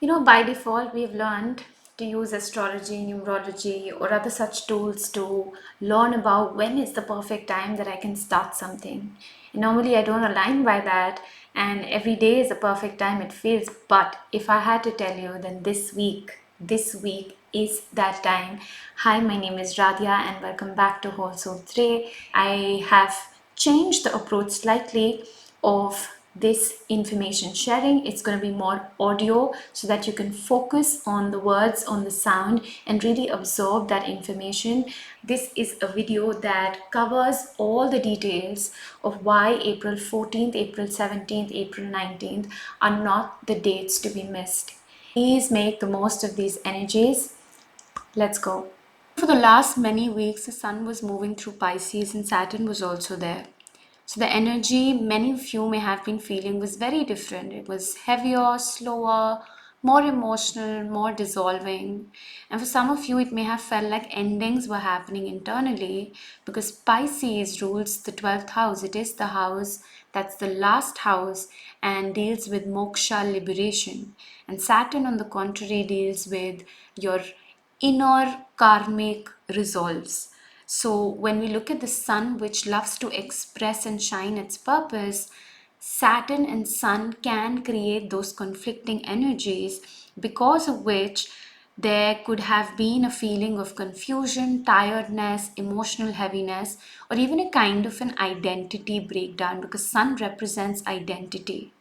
By default, we've learned to use astrology, numerology, or other such tools to learn about when is the perfect time that I can start something. And normally, I don't align by that, and every day is a perfect time it feels. But if I had to tell you, then this week is that time. Hi, my name is Radhia, and welcome back to Holsoltre. I have changed the approach slightly of this information sharing. It's going to be more audio so that you can focus on the words, on the sound, and really absorb that information. This is a video that covers all the details of why April 14th, April 17th, April 19th are not the dates to be missed. Please make the most of these energies. Let's go. For the last many weeks, the sun was moving through Pisces and Saturn was also there. So the energy many of you may have been feeling was very different. It was heavier, slower, more emotional, more dissolving. And for some of you, it may have felt like endings were happening internally because Pisces rules the 12th house. It is the house that's the last house and deals with moksha, liberation. And Saturn, on the contrary, deals with your inner karmic resolves. So, when we look at the sun, which loves to express and shine its purpose, Saturn and Sun can create those conflicting energies, because of which there could have been a feeling of confusion, tiredness, emotional heaviness, or even a kind of an identity breakdown because Sun represents identity.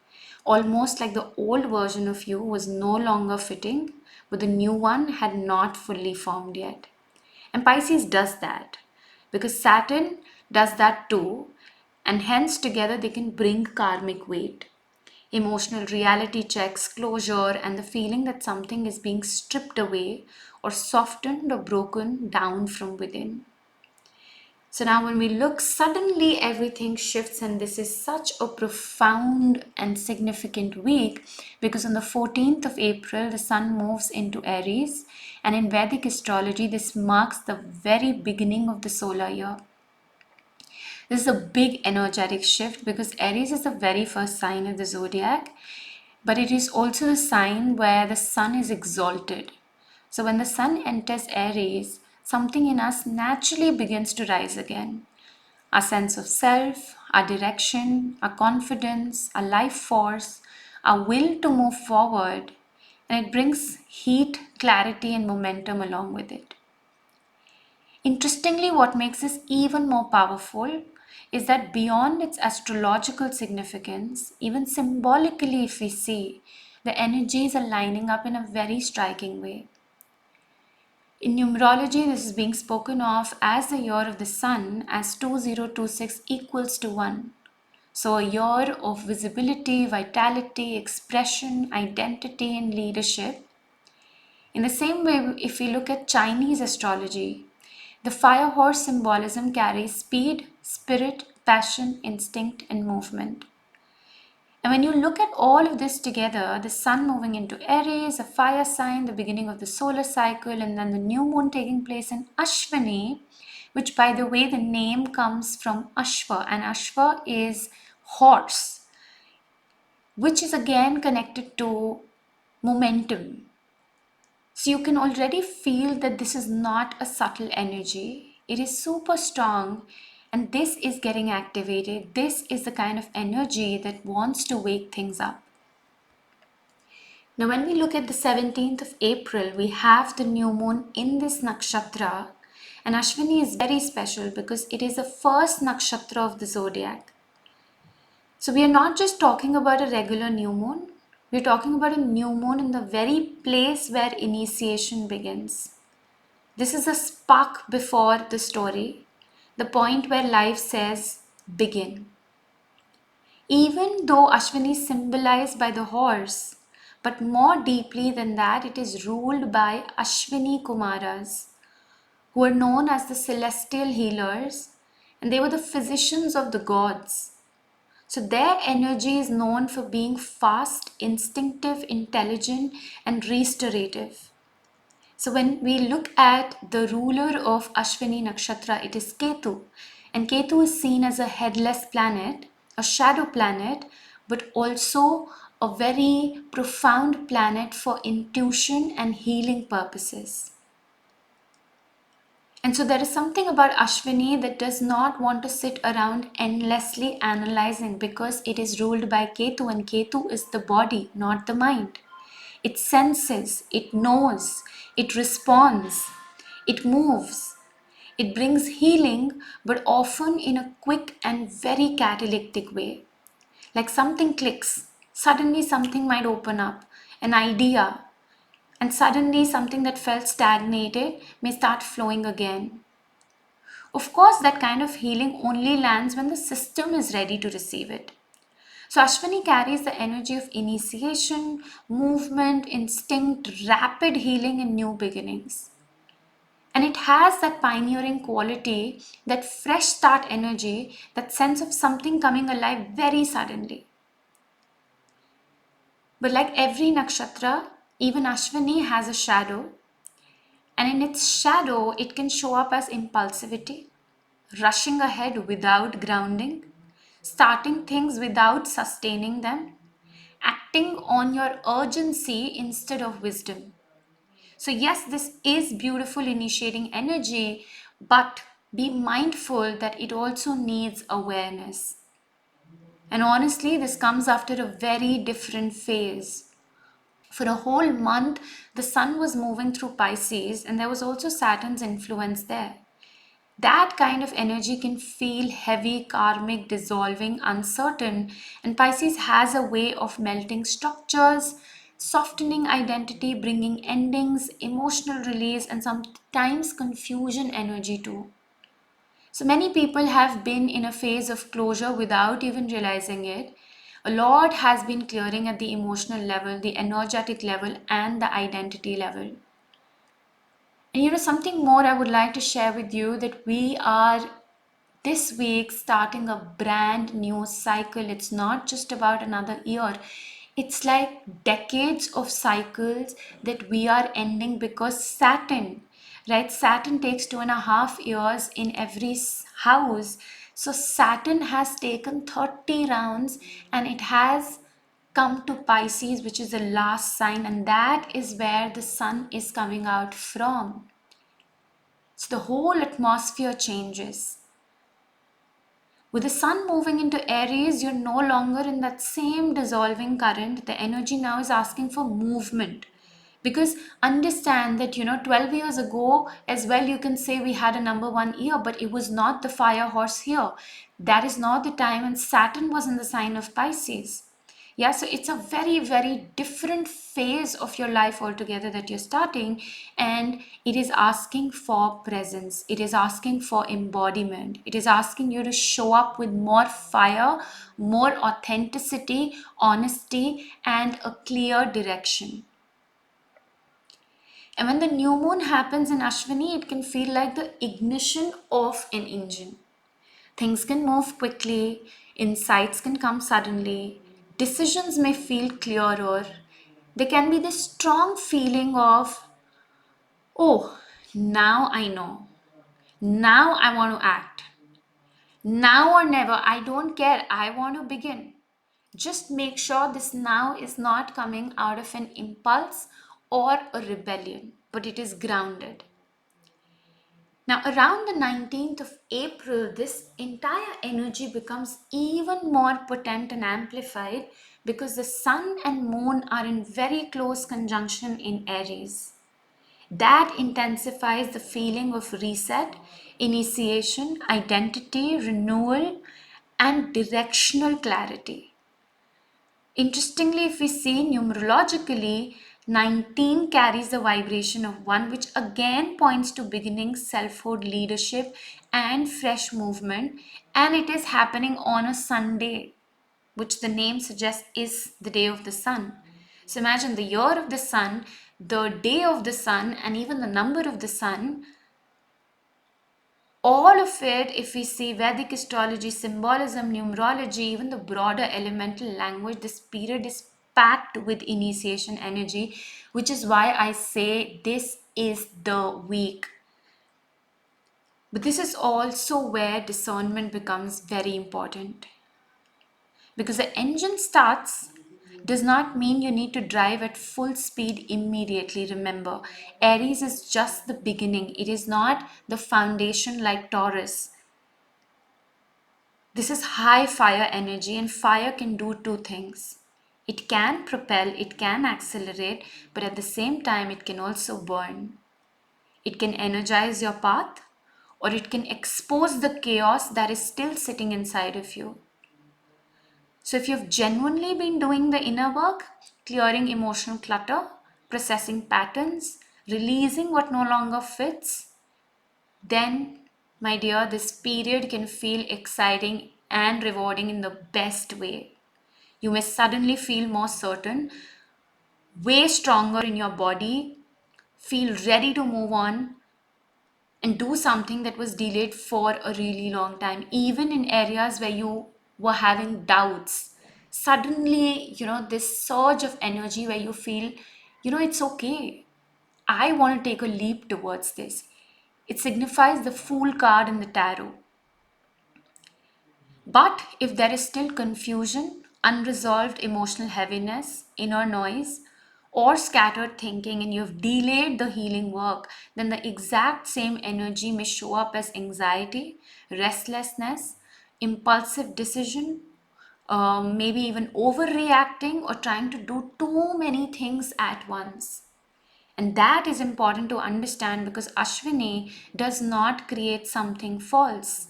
Almost like the old version of you was no longer fitting, but the new one had not fully formed yet. And Pisces does that because Saturn does that too, and hence together they can bring karmic weight, emotional reality checks, closure, and the feeling that something is being stripped away or softened or broken down from within. So now, when we look, suddenly everything shifts, and this is such a profound and significant week because on the 14th of April, the sun moves into Aries, and in Vedic astrology, this marks the very beginning of the solar year. This is a big energetic shift because Aries is the very first sign of the zodiac, but it is also the sign where the sun is exalted. So when the sun enters Aries, something in us naturally begins to rise again. Our sense of self, our direction, our confidence, our life force, our will to move forward, and it brings heat, clarity, and momentum along with it. Interestingly, what makes this even more powerful is that beyond its astrological significance, even symbolically, if we see, the energies are lining up in a very striking way. In numerology, this is being spoken of as the year of the sun, as 2026 equals to 1. So, a year of visibility, vitality, expression, identity, and leadership. In the same way, if we look at Chinese astrology, the fire horse symbolism carries speed, spirit, passion, instinct, and movement. And when you look at all of this together, the sun moving into Aries, a fire sign, the beginning of the solar cycle, and then the new moon taking place in Ashwini, which, by the way, the name comes from Ashva, and Ashva is horse, which is again connected to momentum. So you can already feel that this is not a subtle energy. It is super strong, and this is getting activated. This is the kind of energy that wants to wake things up. Now, when we look at the 17th of April, we have the new moon in this nakshatra, and Ashwini is very special because it is the first nakshatra of the zodiac. So, we are not just talking about a regular new moon, we're talking about a new moon in the very place where initiation begins. This is a spark before the story, the point where life says, begin. Even though Ashwini is symbolized by the horse, but more deeply than that, it is ruled by Ashwini Kumaras, who are known as the celestial healers, and they were the physicians of the gods. So their energy is known for being fast, instinctive, intelligent, and restorative. So when we look at the ruler of Ashwini Nakshatra, it is Ketu. And Ketu is seen as a headless planet, a shadow planet, but also a very profound planet for intuition and healing purposes. And so there is something about Ashwini that does not want to sit around endlessly analyzing, because it is ruled by Ketu, and Ketu is the body, not the mind. It senses, it knows, it responds, it moves. It brings healing, but often in a quick and very catalytic way. Like something clicks, suddenly something might open up, an idea, and suddenly something that felt stagnated may start flowing again. Of course, that kind of healing only lands when the system is ready to receive it. So, Ashwini carries the energy of initiation, movement, instinct, rapid healing, and new beginnings. And it has that pioneering quality, that fresh start energy, that sense of something coming alive very suddenly. But like every nakshatra, even Ashwini has a shadow, and in its shadow, it can show up as impulsivity, rushing ahead without grounding, starting things without sustaining them, acting on your urgency instead of wisdom. So, yes, this is beautiful initiating energy, but be mindful that it also needs awareness. And honestly, this comes after a very different phase. For a whole month, the sun was moving through Pisces, and there was also Saturn's influence there. That kind of energy can feel heavy, karmic, dissolving, uncertain, and Pisces has a way of melting structures, softening identity, bringing endings, emotional release, and sometimes confusion energy too. So many people have been in a phase of closure without even realizing it. A lot has been clearing at the emotional level, the energetic level, and the identity level. And something more I would like to share with you, that we are this week starting a brand new cycle. It's not just about another year, it's like decades of cycles that we are ending, because Saturn, right? Saturn takes 2.5 years in every house. So Saturn has taken 30 rounds, and it has come to Pisces, which is the last sign, and that is where the sun is coming out from. So the whole atmosphere changes. With the sun moving into Aries, you're no longer in that same dissolving current. The energy now is asking for movement. Because understand that, 12 years ago as well, you can say we had a number one year, but it was not the fire horse here. That is not the time, and Saturn was in the sign of Pisces. Yeah, so it's a very, very different phase of your life altogether that you're starting, and it is asking for presence. It is asking for embodiment. It is asking you to show up with more fire, more authenticity, honesty, and a clear direction. And when the new moon happens in Ashwini, it can feel like the ignition of an engine. Things can move quickly, insights can come suddenly, decisions may feel clearer. There can be this strong feeling of, oh, now I know. Now I want to act. Now or never, I don't care. I want to begin. Just make sure this now is not coming out of an impulse or a rebellion, but it is grounded. Now, around the 19th of April, this entire energy becomes even more potent and amplified, because the sun and moon are in very close conjunction in Aries. That intensifies the feeling of reset, initiation, identity, renewal, and directional clarity. Interestingly, if we see numerologically, 19 carries the vibration of 1, which again points to beginning, selfhood, leadership, and fresh movement. And it is happening on a Sunday, which the name suggests is the day of the sun. So imagine the year of the sun, the day of the sun, and even the number of the sun. All of it, if we see Vedic astrology, symbolism, numerology, even the broader elemental language, this period is packed with initiation energy, which is why I say this is the week. But this is also where discernment becomes very important, because the engine starts, does not mean you need to drive at full speed immediately. Remember, Aries is just the beginning, it is not the foundation like Taurus. This is high fire energy, and fire can do two things. It can propel, it can accelerate, but at the same time, it can also burn. It can energize your path, or it can expose the chaos that is still sitting inside of you. So, if you've genuinely been doing the inner work, clearing emotional clutter, processing patterns, releasing what no longer fits, then, my dear, this period can feel exciting and rewarding in the best way. You may suddenly feel more certain, way stronger in your body, feel ready to move on and do something that was delayed for a really long time, even in areas where you were having doubts. Suddenly, this surge of energy where you feel, it's okay. I want to take a leap towards this. It signifies the Fool card in the tarot. But if there is still confusion, unresolved emotional heaviness, inner noise, or scattered thinking, and you've delayed the healing work, then the exact same energy may show up as anxiety, restlessness, impulsive decision, maybe even overreacting or trying to do too many things at once. And that is important to understand because Ashwini does not create something false.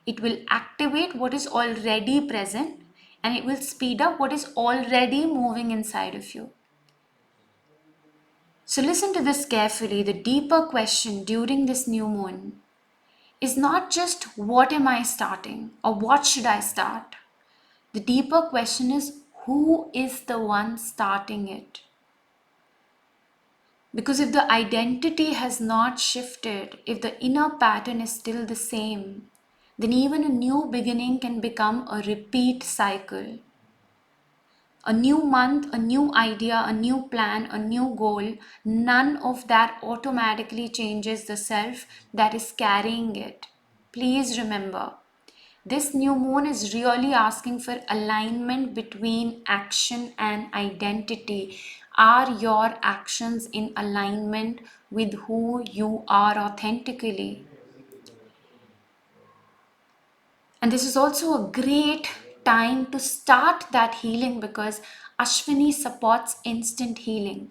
It will activate what is already present and it will speed up what is already moving inside of you. So, listen to this carefully. The deeper question during this new moon is not just what am I starting or what should I start? The deeper question is who is the one starting it? Because if the identity has not shifted, if the inner pattern is still the same, then even a new beginning can become a repeat cycle. A new month, a new idea, a new plan, a new goal, none of that automatically changes the self that is carrying it. Please remember, this new moon is really asking for alignment between action and identity. Are your actions in alignment with who you are authentically? And this is also a great time to start that healing because Ashwini supports instant healing.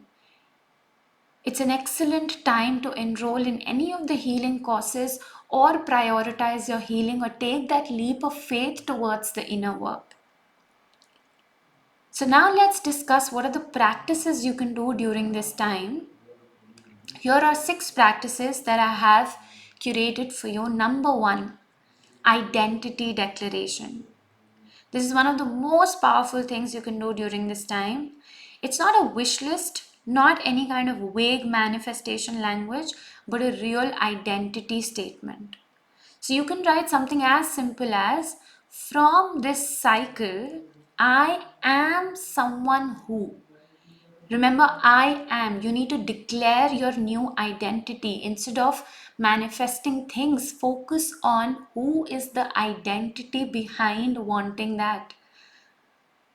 It's an excellent time to enroll in any of the healing courses or prioritize your healing or take that leap of faith towards the inner work. So now let's discuss what are the practices you can do during this time. Here are 6 practices that I have curated for you. Number 1, identity declaration. This is one of the most powerful things you can do during this time. It's not a wish list, not any kind of vague manifestation language, but a real identity statement. So you can write something as simple as, from this cycle, I am someone who. Remember, I am. You need to declare your new identity. Instead of manifesting things, focus on who is the identity behind wanting that.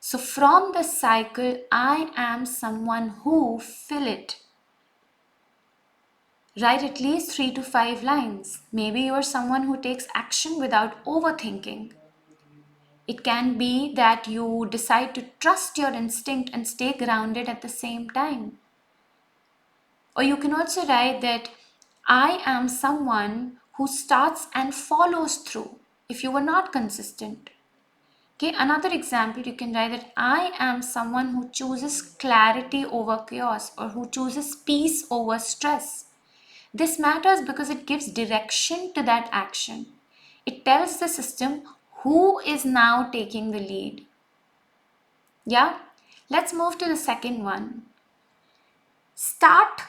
So, from the cycle, I am someone who, fill it. Write at least 3 to 5 lines. Maybe you are someone who takes action without overthinking. It can be that you decide to trust your instinct and stay grounded at the same time. Or you can also write that I am someone who starts and follows through if you were not consistent. Okay, another example, you can write that I am someone who chooses clarity over chaos or who chooses peace over stress. This matters because it gives direction to that action. It tells the system who is now taking the lead. Yeah, let's move to the second one. Start,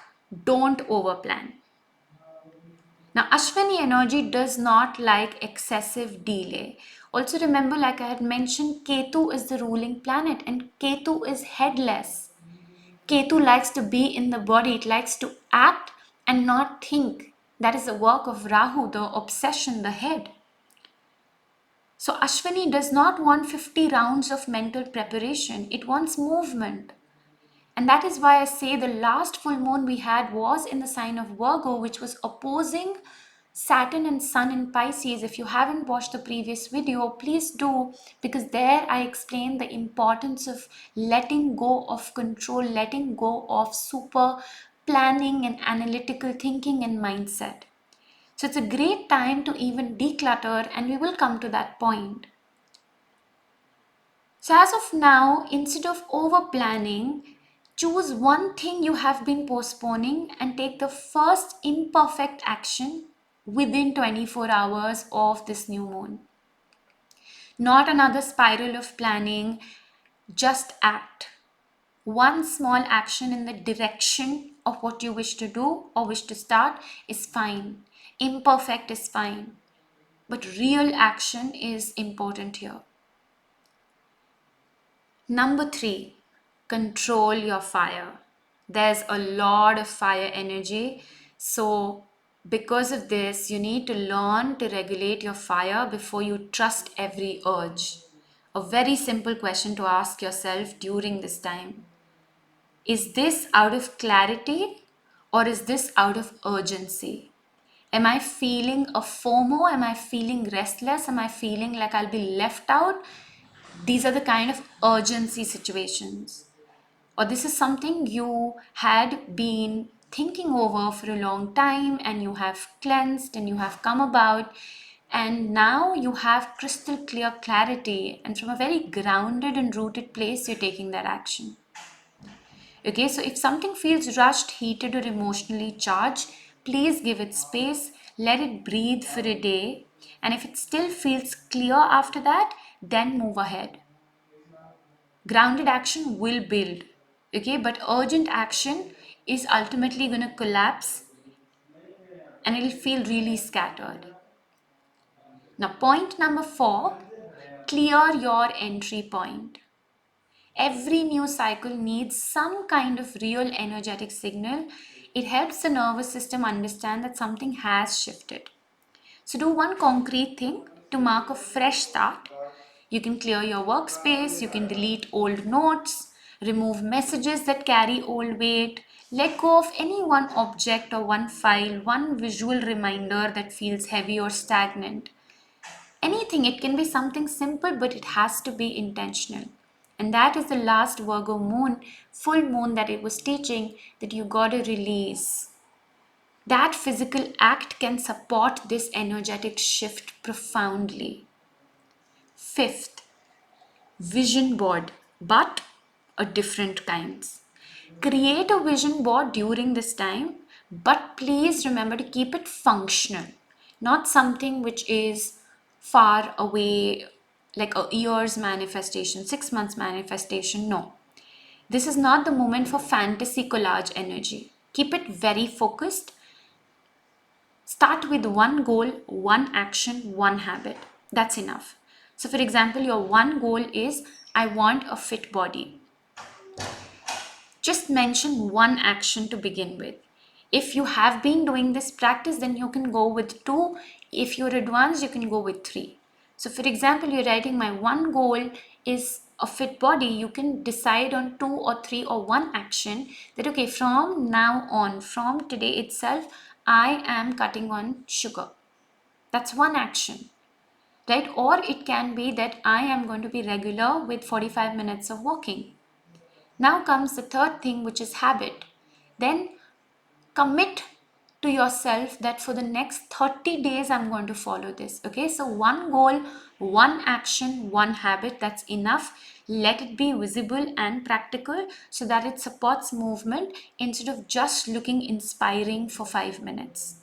don't overplan. Now, Ashwini energy does not like excessive delay. Also, remember, like I had mentioned, Ketu is the ruling planet and Ketu is headless. Ketu likes to be in the body, it likes to act and not think. That is the work of Rahu, the obsession, the head. So Ashwini does not want 50 rounds of mental preparation. It wants movement. And that is why I say the last full moon we had was in the sign of Virgo, which was opposing Saturn and Sun in Pisces. If you haven't watched the previous video, please do, because there I explain the importance of letting go of control, letting go of super planning and analytical thinking and mindset. So it's a great time to even declutter, and we will come to that point. So as of now, instead of over planning, choose one thing you have been postponing and take the first imperfect action within 24 hours of this new moon. Not another spiral of planning, just act. One small action in the direction of what you wish to do or wish to start is fine. Imperfect is fine. But real action is important here. Number 3, control your fire. There's a lot of fire energy. So, because of this, you need to learn to regulate your fire before you trust every urge. A very simple question to ask yourself during this time. Is this out of clarity or is this out of urgency? Am I feeling a FOMO? Am I feeling restless? Am I feeling like I'll be left out? These are the kind of urgency situations. Or this is something you had been thinking over for a long time and you have cleansed and you have come about, and now you have crystal clear clarity, and from a very grounded and rooted place you're taking that action. Okay, so if something feels rushed, heated, or emotionally charged, please give it space, let it breathe for a day, and if it still feels clear after that, then move ahead. Grounded action will build, okay, but urgent action is ultimately going to collapse and it'll feel really scattered. Now, point number 4, clear your entry point. Every new cycle needs some kind of real energetic signal. It helps the nervous system understand that something has shifted. So do one concrete thing to mark a fresh start. You can clear your workspace, you can delete old notes, remove messages that carry old weight, let go of any one object or one file, one visual reminder that feels heavy or stagnant. Anything, it can be something simple, but it has to be intentional. And that is the last Virgo moon, full moon, that it was teaching that you gotta release. That physical act can support this energetic shift profoundly. 5th, vision board, but a different kinds. Create a vision board during this time, but please remember to keep it functional, not something which is far away, like a year's manifestation, 6 months manifestation. No, this is not the moment for fantasy collage energy. Keep it very focused. Start with one goal, one action, one habit. That's enough. So, for example, your one goal is I want a fit body. Just mention one action to begin with. If you have been doing this practice, then you can go with 2. If you're advanced, you can go with 3. So, for example, you're writing my one goal is a fit body. You can decide on 2 or 3 or one action that, okay, from now on, from today itself, I am cutting on sugar. That's one action, right? Or it can be that I am going to be regular with 45 minutes of walking. Now comes the third thing, which is habit. Then commit to yourself that for the next 30 days I'm going to follow this. Okay, so one goal, one action, one habit, that's enough. Let it be visible and practical so that it supports movement instead of just looking inspiring for 5 minutes.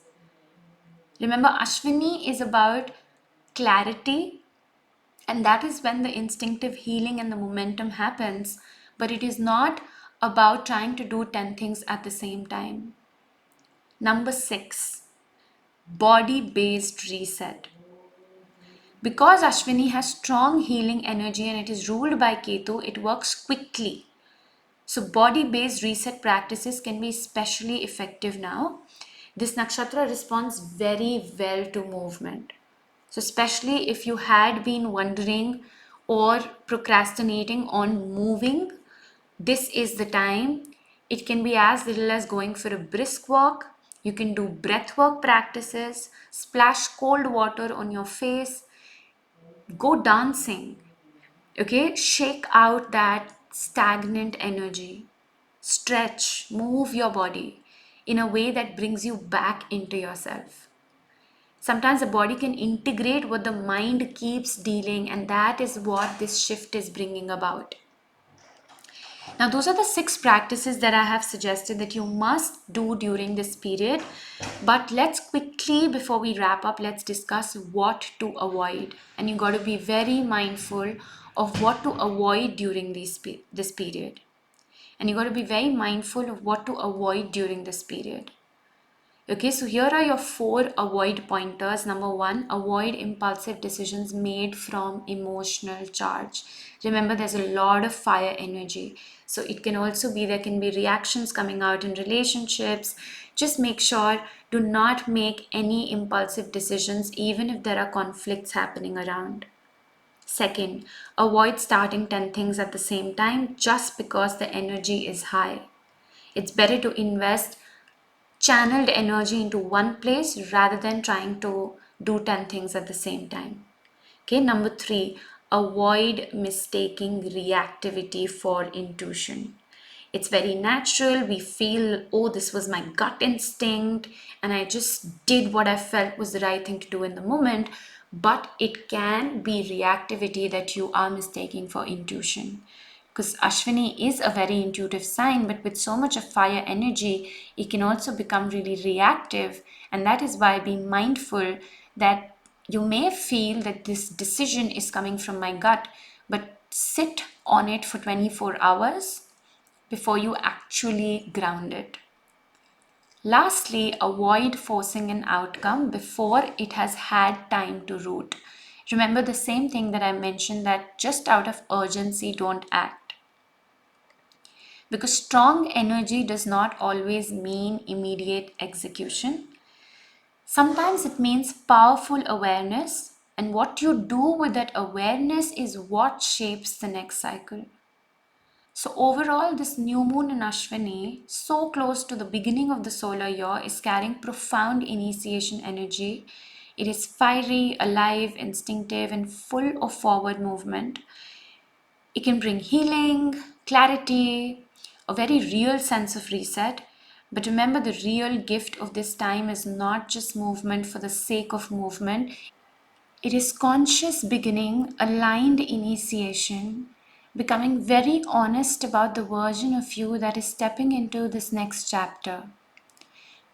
Remember, Ashwini is about clarity, and that is when the instinctive healing and the momentum happens, but it is not about trying to do 10 things at the same time. Number 6, body based reset. Because Ashwini has strong healing energy and it is ruled by Ketu, it works quickly. So body based reset practices can be especially effective now. This nakshatra responds very well to movement. So especially if you had been wondering or procrastinating on moving, this is the time. It can be as little as going for a brisk walk. You can do breath work practices, splash cold water on your face, go dancing. Okay, shake out that stagnant energy. Stretch, move your body in a way that brings you back into yourself. Sometimes the body can integrate what the mind keeps dealing, and that is what this shift is bringing about. Now, those are the 6 practices that I have suggested that you must do during this period. But let's quickly, before we wrap up, let's discuss what to avoid. And you got to be very mindful of what to avoid during this period. And you got to be very mindful of what to avoid during this period. Okay, so here are your 4 avoid pointers. Number 1, avoid impulsive decisions made from emotional charge. Remember, there's a lot of fire energy. So it can also be, there can be reactions coming out in relationships. Just make sure, do not make any impulsive decisions, even if there are conflicts happening around. Second, avoid starting 10 things at the same time just because the energy is high. It's better to invest channeled energy into one place rather than trying to do 10 things at the same time. Okay, number 3, avoid mistaking reactivity for intuition. It's very natural. We feel, oh, this was my gut instinct, and I just did what I felt was the right thing to do in the moment. But it can be reactivity that you are mistaking for intuition. Because Ashwini is a very intuitive sign, but with so much of fire energy, it can also become really reactive. And that is why be mindful that you may feel that this decision is coming from my gut, but sit on it for 24 hours before you actually ground it. Lastly, avoid forcing an outcome before it has had time to root. Remember the same thing that I mentioned, that just out of urgency, don't act. Because strong energy does not always mean immediate execution. Sometimes it means powerful awareness, and what you do with that awareness is what shapes the next cycle. So overall, this new moon in Ashwini, so close to the beginning of the solar year, is carrying profound initiation energy. It is fiery, alive, instinctive, and full of forward movement. It can bring healing, clarity, a very real sense of reset. But remember, the real gift of this time is not just movement for the sake of movement. It is conscious beginning, aligned initiation, becoming very honest about the version of you that is stepping into this next chapter.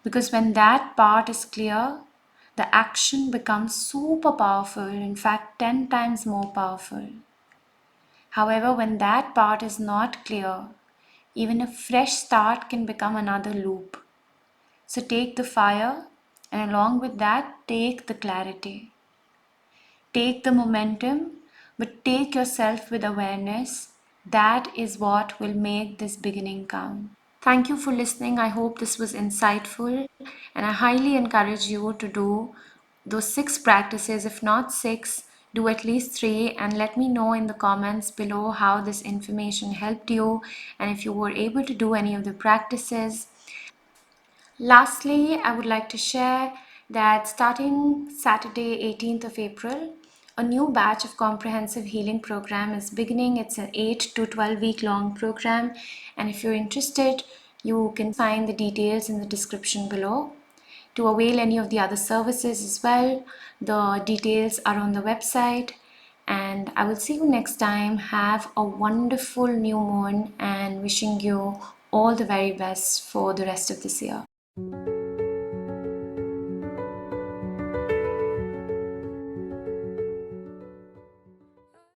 Because when that part is clear, the action becomes super powerful, in fact, 10 times more powerful. However, when that part is not clear, even a fresh start can become another loop. So take the fire, and along with that, take the clarity. Take the momentum, but take yourself with awareness. That is what will make this beginning count. Thank you for listening. I hope this was insightful, and I highly encourage you to do those 6 practices. If not 6, do at least 3, and let me know in the comments below how this information helped you and if you were able to do any of the practices. Lastly, I would like to share that starting Saturday, 18th of April, a new batch of comprehensive healing program is beginning. It's an 8 to 12 week long program, and if you're interested, you can find the details in the description below. To avail any of the other services as well, the details are on the website. And I will see you next time. Have a wonderful new moon, and wishing you all the very best for the rest of this year.